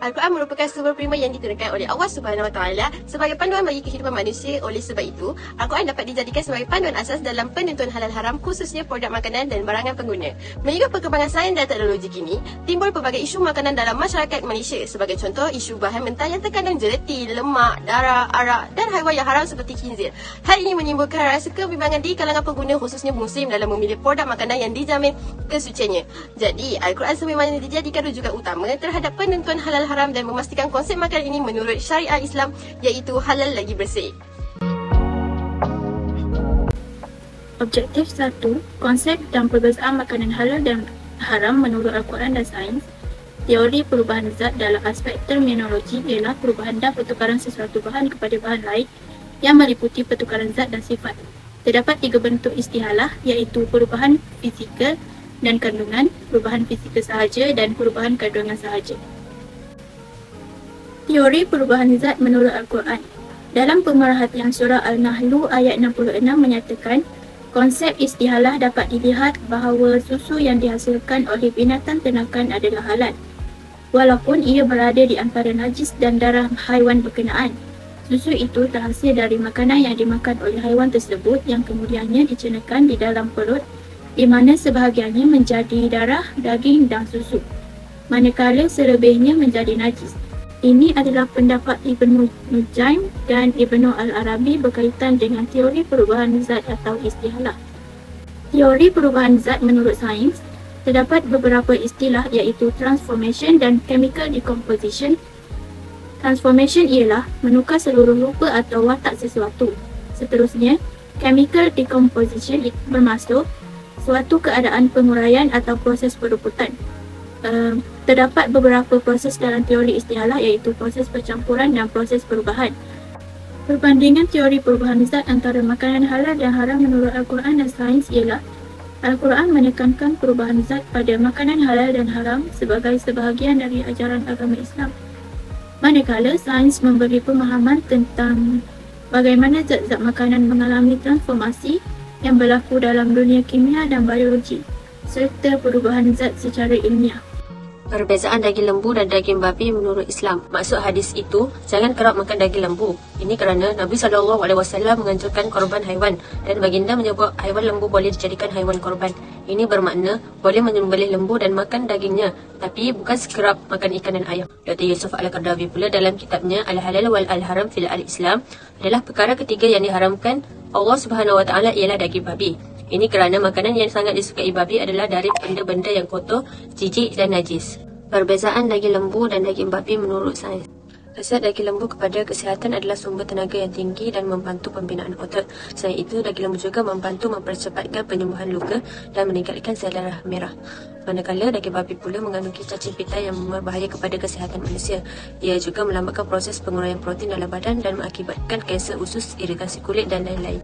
Al-Quran merupakan sumber prima yang diturunkan oleh Allah Subhanahu Wa Taala sebagai panduan bagi kehidupan manusia. Oleh sebab itu, Al-Quran dapat dijadikan sebagai panduan asas dalam penentuan halal haram, khususnya produk makanan dan barangan pengguna. Mengikut perkembangan sains dan teknologi kini, timbul pelbagai isu makanan dalam masyarakat Malaysia. Sebagai contoh, isu bahan mentah yang terkandung jelati, lemak, darah, arak dan haiwan yang haram seperti khinzir. Hal ini menimbulkan rasa kebimbangan di kalangan pengguna, khususnya Muslim, dalam memilih produk makanan yang dijamin kesuciannya. Jadi, Al-Quran sememangnya dijadikan rujukan utama terhadap penentuan halal haram dan memastikan konsep makanan ini menurut syariat Islam, iaitu halal lagi bersih. Objektif 1. Konsep dan perbezaan makanan halal dan haram menurut Al-Quran dan sains. Teori perubahan zat dalam aspek terminologi ialah perubahan dan pertukaran sesuatu bahan kepada bahan lain yang meliputi pertukaran zat dan sifat. Terdapat 3 bentuk istihalah, iaitu perubahan fizikal dan kandungan, perubahan fizikal sahaja dan perubahan kandungan sahaja. Teori perubahan zat menurut Al-Quran. Dalam pemerhatian surah Al-Nahlu ayat 66 menyatakan, konsep istihalah dapat dilihat bahawa susu yang dihasilkan oleh binatang ternakan adalah halal, walaupun ia berada di antara najis dan darah haiwan berkenaan. Susu itu terhasil dari makanan yang dimakan oleh haiwan tersebut yang kemudiannya dicernakan di dalam perut, di mana sebahagiannya menjadi darah, daging dan susu, manakala selebihnya menjadi najis. Ini adalah pendapat Ibnu Nujaim dan Ibnu Al-Arabi berkaitan dengan teori perubahan zat atau istihalah. Teori perubahan zat menurut sains, terdapat beberapa istilah iaitu transformation dan chemical decomposition. Transformation ialah menukar seluruh rupa atau watak sesuatu. Seterusnya, chemical decomposition bermaksud suatu keadaan penguraian atau proses peruputan. Terdapat beberapa proses dalam teori istihalah iaitu proses percampuran dan proses perubahan. Perbandingan teori perubahan zat antara makanan halal dan haram menurut Al-Quran dan sains ialah Al-Quran menekankan perubahan zat pada makanan halal dan haram sebagai sebahagian dari ajaran agama Islam, manakala sains memberi pemahaman tentang bagaimana zat-zat makanan mengalami transformasi yang berlaku dalam dunia kimia dan biologi serta perubahan zat secara ilmiah. Perbezaan daging lembu dan daging babi menurut Islam. Maksud hadis itu, jangan kerap makan daging lembu. Ini kerana Nabi SAW menganjurkan korban haiwan dan baginda menyebut haiwan lembu boleh dijadikan haiwan korban. Ini bermakna boleh menyembelih lembu dan makan dagingnya, tapi bukan sekerap makan ikan dan ayam. Dr. Yusuf Al-Qardawi pula dalam kitabnya Al-Halal wal Al-Haram fil Al-Islam adalah perkara ketiga yang diharamkan Allah Subhanahu Wa Taala ialah daging babi. Ini kerana makanan yang sangat disukai babi adalah dari benda-benda yang kotor, jijik dan najis. Perbezaan daging lembu dan daging babi menurut sains. Khasiat daging lembu kepada kesihatan adalah sumber tenaga yang tinggi dan membantu pembinaan otot. Selain itu, daging lembu juga membantu mempercepatkan penyembuhan luka dan meningkatkan sel darah merah. Manakala daging babi pula mengandungi cacing pita yang berbahaya kepada kesihatan manusia. Ia juga melambatkan proses penguraian protein dalam badan dan mengakibatkan kanser usus, iritasi kulit dan lain-lain.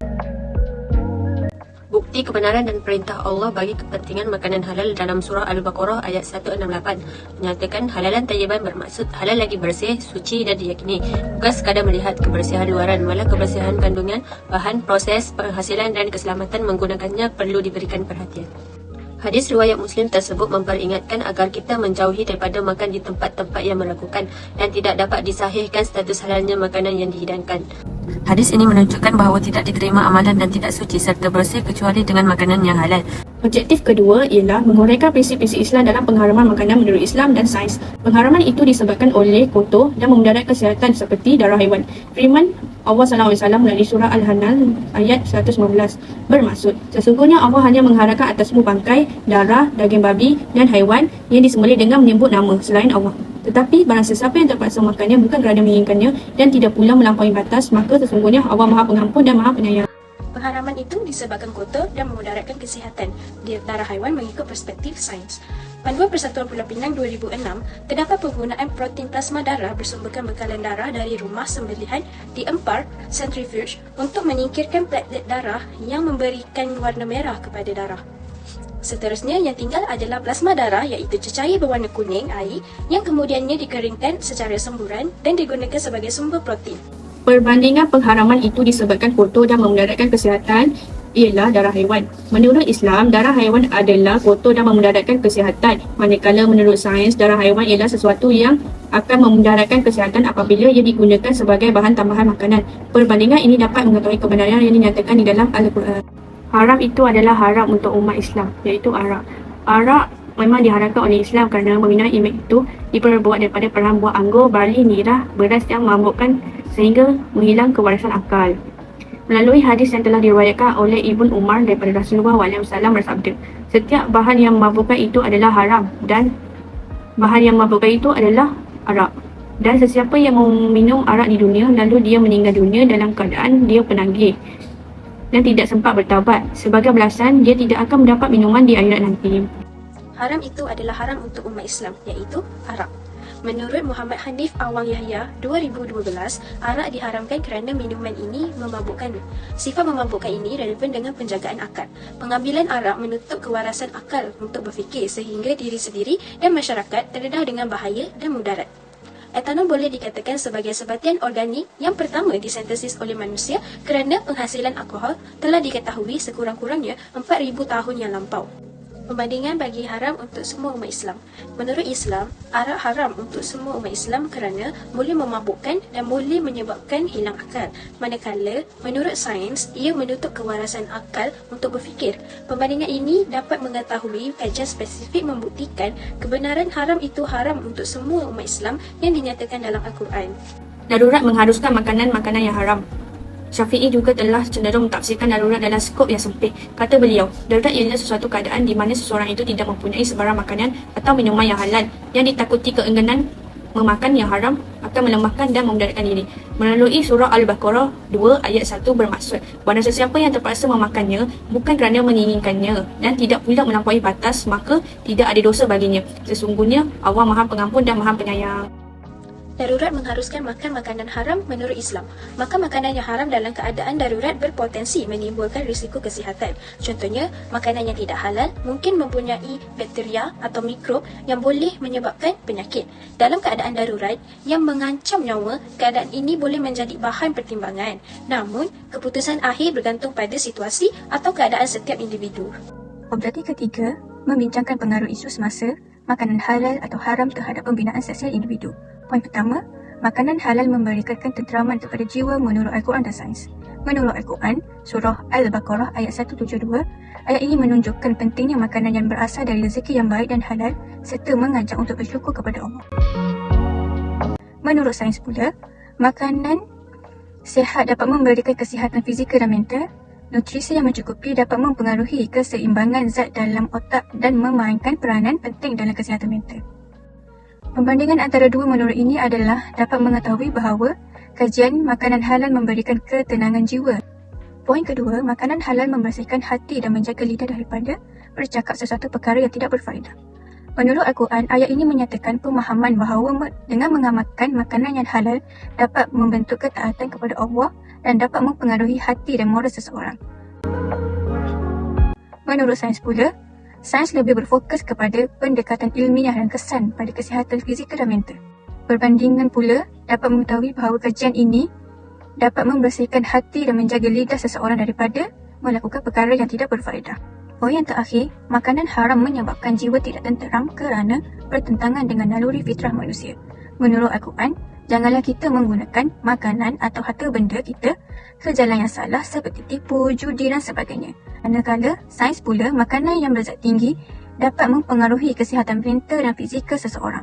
Bukti kebenaran dan perintah Allah bagi kepentingan makanan halal dalam surah Al-Baqarah ayat 168 menyatakan halalan tayyiban bermaksud halal lagi bersih, suci dan diyakini. Bukan sekadar melihat kebersihan luaran, malah kebersihan kandungan, bahan, proses, penghasilan dan keselamatan menggunakannya perlu diberikan perhatian. Hadis riwayat Muslim tersebut memperingatkan agar kita menjauhi daripada makan di tempat-tempat yang meragukan dan tidak dapat disahihkan status halalnya makanan yang dihidangkan. Hadis ini menunjukkan bahawa tidak diterima amalan dan tidak suci serta bersih kecuali dengan makanan yang halal. Objektif kedua ialah menguraikan prinsip-prinsip Islam dalam pengharaman makanan menurut Islam dan sains. Pengharaman itu disebabkan oleh kotor dan memudaratkan kesihatan seperti darah haiwan. Firman Allah SAW melalui surah Al-Hanal ayat 119 bermaksud, sesungguhnya Allah hanya mengharamkan atasmu bangkai, darah, daging babi dan haiwan yang disembelih dengan menyebut nama selain Allah. Tetapi barang sesiapa yang terpaksa makannya bukan kerana menginginkannya dan tidak pula melampaui batas, maka sesungguhnya Allah Maha Pengampun dan Maha Penyayang. Pengharaman itu disebabkan kotor dan memudaratkan kesihatan di darah haiwan mengikut perspektif sains. Panduan Persatuan Pulau Pinang 2006, terdapat penggunaan protein plasma darah bersumberkan bekalan darah dari rumah sembelihan diempar centrifuge untuk menyingkirkan platelet darah yang memberikan warna merah kepada darah. Seterusnya yang tinggal adalah plasma darah iaitu cecair berwarna kuning air yang kemudiannya dikeringkan secara semburan dan digunakan sebagai sumber protein. Perbandingan pengharaman itu disebabkan kotor dan memudaratkan kesihatan ialah darah haiwan. Menurut Islam, darah haiwan adalah kotor dan memudaratkan kesihatan. Manakala menurut sains, darah haiwan ialah sesuatu yang akan memudaratkan kesihatan apabila ia digunakan sebagai bahan tambahan makanan. Perbandingan ini dapat mengetahui kebenaran yang dinyatakan di dalam Al-Quran. Haram itu adalah haram untuk umat Islam, iaitu arak. Arak memang diharamkan oleh Islam kerana meminum imej itu diperbuat daripada perlahan buah anggur, barley, nirah, beras yang memabukkan sehingga menghilang kewarasan akal. Melalui hadis yang telah diriwayatkan oleh Ibn Umar daripada Rasulullah SAW bersabda, setiap bahan yang memabukkan itu adalah haram dan bahan yang memabukkan itu adalah arak. Dan sesiapa yang meminum arak di dunia lalu dia meninggal dunia dalam keadaan dia penagih dan tidak sempat bertaubat, sebagai balasan dia tidak akan mendapat minuman di akhirat nanti. Haram itu adalah haram untuk umat Islam, iaitu arak. Menurut Muhammad Hanif Awang Yahya 2012, arak diharamkan kerana minuman ini memabukkan. Sifat memabukkan ini relevan dengan penjagaan akal. Pengambilan arak menutup kewarasan akal untuk berfikir sehingga diri sendiri dan masyarakat terdedah dengan bahaya dan mudarat. Etanol boleh dikatakan sebagai sebatian organik yang pertama disintesis oleh manusia kerana penghasilan alkohol telah diketahui sekurang-kurangnya 4,000 tahun yang lampau. Perbandingan bagi haram untuk semua umat Islam. Menurut Islam, arak haram untuk semua umat Islam kerana boleh memabukkan dan boleh menyebabkan hilang akal. Manakala, menurut sains, ia menutup kewarasan akal untuk berfikir. Perbandingan ini dapat mengetahui kajian spesifik membuktikan kebenaran haram itu haram untuk semua umat Islam yang dinyatakan dalam Al-Quran. Darurat mengharuskan makanan-makanan yang haram. Syafi'i juga telah cenderung mentafsirkan darurat dalam skop yang sempit. Kata beliau, darurat ialah sesuatu keadaan di mana seseorang itu tidak mempunyai sebarang makanan atau minuman yang halal, yang ditakuti keengganan memakan yang haram akan melemahkan dan memudaratkan diri. Melalui surah Al-Baqarah 2 ayat 1 bermaksud, barang sesiapa yang terpaksa memakannya bukan kerana menginginkannya dan tidak pula melampaui batas, maka tidak ada dosa baginya. Sesungguhnya Allah Maha Pengampun dan Maha Penyayang. Darurat mengharuskan makan makanan haram menurut Islam. Makan makanan yang haram dalam keadaan darurat berpotensi menimbulkan risiko kesihatan. Contohnya, makanan yang tidak halal mungkin mempunyai bakteria atau mikrob yang boleh menyebabkan penyakit. Dalam keadaan darurat yang mengancam nyawa, keadaan ini boleh menjadi bahan pertimbangan. Namun, keputusan akhir bergantung pada situasi atau keadaan setiap individu. Objektif ketiga, membincangkan pengaruh isu semasa, makanan halal atau haram terhadap pembinaan sosial individu. Poin pertama, makanan halal memberikan ketenteraman kepada jiwa menurut Al-Quran dan sains. Menurut Al-Quran, surah Al-Baqarah ayat 172, ayat ini menunjukkan pentingnya makanan yang berasal dari rezeki yang baik dan halal serta mengajak untuk bersyukur kepada Allah. Menurut sains pula, makanan sihat dapat memberikan kesihatan fizikal dan mental. Nutrisi yang mencukupi dapat mempengaruhi keseimbangan zat dalam otak dan memainkan peranan penting dalam kesihatan mental. Pembandingan antara dua menurut ini adalah dapat mengetahui bahawa kajian makanan halal memberikan ketenangan jiwa. Poin kedua, makanan halal membersihkan hati dan menjaga lidah daripada bercakap sesuatu perkara yang tidak berfaedah. Menurut Al-Quran, ayat ini menyatakan pemahaman bahawa dengan mengamalkan makanan yang halal dapat membentuk ketaatan kepada Allah dan dapat mempengaruhi hati dan moral seseorang. Menurut sains pula, sains lebih berfokus kepada pendekatan ilmiah dan kesan pada kesihatan fizikal dan mental. Perbandingan pula dapat mengetahui bahawa kajian ini dapat membersihkan hati dan menjaga lidah seseorang daripada melakukan perkara yang tidak berfaedah. Poin yang terakhir, makanan haram menyebabkan jiwa tidak tenteram kerana bertentangan dengan naluri fitrah manusia. Menurut Al-Quran, janganlah kita menggunakan makanan atau harta benda kita ke jalan yang salah seperti tipu, judi dan sebagainya. Manakala sains pula, makanan yang berzat tinggi dapat mempengaruhi kesihatan mental dan fizikal seseorang.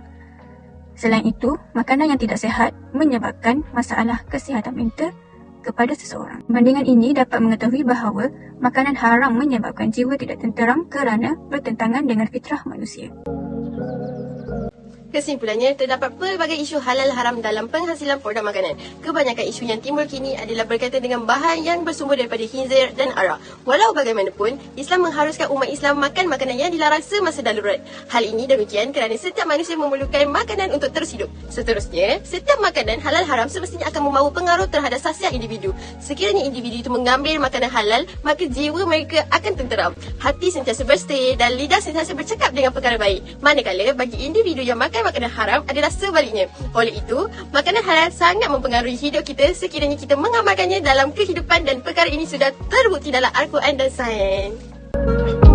Selain itu, makanan yang tidak sihat menyebabkan masalah kesihatan mental kepada seseorang. Perbandingan ini dapat mengetahui bahawa makanan haram menyebabkan jiwa tidak tenteram kerana bertentangan dengan fitrah manusia. Kesimpulannya, terdapat pelbagai isu halal haram dalam penghasilan produk makanan. Kebanyakan isu yang timbul kini adalah berkaitan dengan bahan yang bersumber daripada khinzir dan arak. Walau bagaimanapun, Islam mengharuskan umat Islam makan makanan yang dilarang semasa darurat. Hal ini demikian kerana setiap manusia memerlukan makanan untuk terus hidup. Seterusnya, setiap makanan halal haram semestinya akan membawa pengaruh terhadap sasial individu. Sekiranya individu itu mengambil makanan halal, maka jiwa mereka akan tenteram. Hati sentiasa bersih dan lidah sentiasa bercakap dengan perkara baik. Manakala bagi individu yang makan makanan haram adalah sebaliknya. Oleh itu, makanan halal sangat mempengaruhi hidup kita sekiranya kita mengamalkannya dalam kehidupan dan perkara ini sudah terbukti dalam Al-Quran dan sains.